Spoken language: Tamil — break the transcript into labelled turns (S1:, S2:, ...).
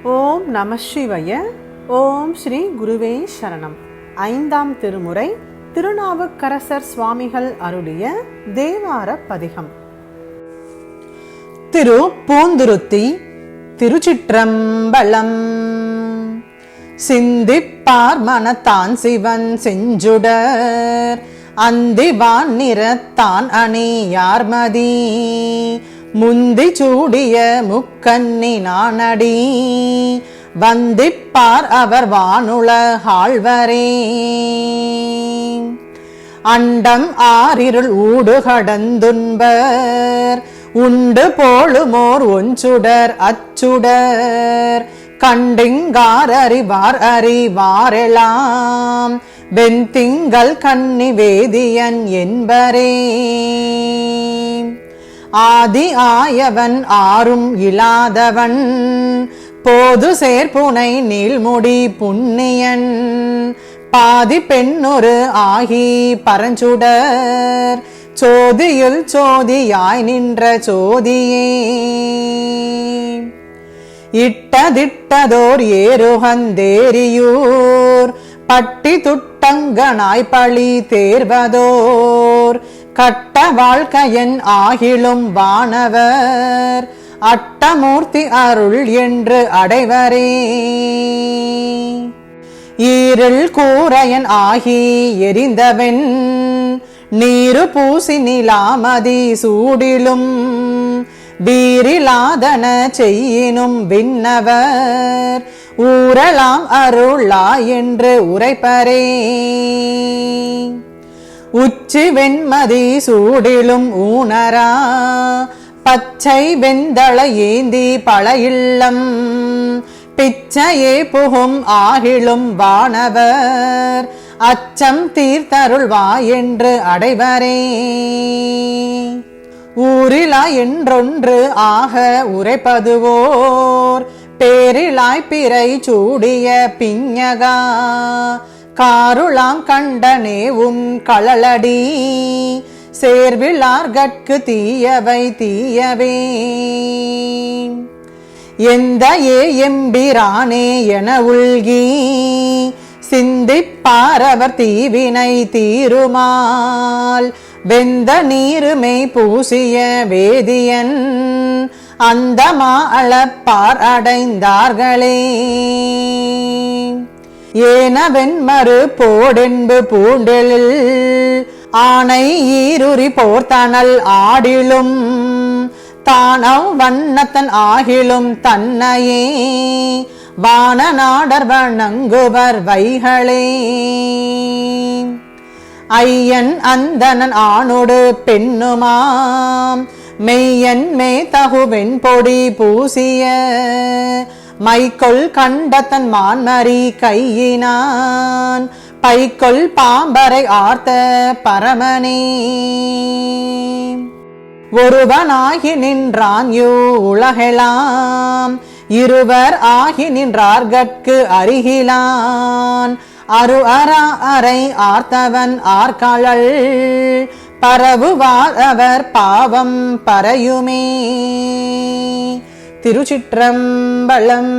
S1: ஓம் நம சிவாய. ஓம் ஸ்ரீ குருவே சரணம். ஐந்தாம் திருமுறை திருநாவுக்கரசர் சுவாமிகள் அருளிய தேவார பதிகம். திரு பூந்துருத்தி. திருச்சிற்றம்பலம். சிந்திப்பார் மனத்தான் சிவன் செஞ்சுடர் அந்திவான் நிறத்தான் அணியார்மதி முந்தி சூடிய முக்கண்ணி நானடி வந்திப்பார் அவர் வானுலகாழ்வரே. அண்டம் ஆறிருள் ஊடு கடந்துன்பர் உண்டு போலுமோர் ஒஞ்சுடர் அச்சுடர் கண்டிங்கார் அறிவார் அறிவாரெலாம் வெண்திங்கள் கன்னி வேதியன் என்பரே. ஆதி ஆயவன் ஆறும் இலாதவன் போது சேர்ப்புனை நீள்முடி புண்ணியன் பாதி பெண்ணொரு ஆகி பரஞ்சுடர் சோதியுள் சோதியாய் நின்ற சோதியே. இட்டதிட்டதோர் ஏறுகந்தேரியூர் பட்டி துட்டங்கனாய் பழி தேர்வதோர் கட்ட வாழ்க்கையன் ஆகிலும் வானவர் அட்டமூர்த்தி அருள் என்று அடைவரே. ஈரில் கூரையன் ஆகி எரிந்தவன் நீரு பூசி நிலாமதி சூடிலும் வீரிலாதன செய்யினும் விண்ணவர் ஊரலாம் அருளா என்று உரைப்பரே. உச்சி வெண்மதி சூடிலும் ஊனரா பச்சை வெந்தள ஏந்தி பல இல்லம் பிச்சையே புகும் ஆகிலும் வானவர் அச்சம் தீர்த்தருள்வா என்று அடைவரே. ஊரிலா என்றொன்று ஆக உரைப்பதுவோர் பேரிலாய் பிறை சூடிய பிஞகா காருளாம் கண்டனே உன் களலடி சேர்விலார்கட்கு தீயவை தீயவே. எந்த எம்பிரானே என உள்கி சிந்திப்பாரவர் தீவினை தீருமால் வெந்த நீருமை பூசிய வேதியன் அந்தமா அளப்பார் அடைந்தார்களே. ஏனவென்மறு போடென்பு பூண்டெழில் ஆனை ஈருரி போர்த்தனல் ஆடிலும் தானவ் வண்ணத்தன் ஆகிலும் தன்னையே வான நாடர் வணங்குவர் வைகளே. ஐயன் அந்தனன் ஆணோடு பெண்ணுமாம் மெய்யன் மே தகுவெண் பொடி பூசிய மைக்கொள் கண்டத்தன் மான்மரி கையினான் பைக்கொள் பாம்பரை ஆர்த்த பரமனே. ஒருவனாகி நின்றான் யூ உலகெலாம் இருவர் ஆகி நின்றார்கட்கு அருகிலான் அரு அரா அறை ஆர்த்தவன் ஆர்காளல் பரவுவார் அவர் பாவம் பறையுமே. திருச்சிற்றம்பலம்.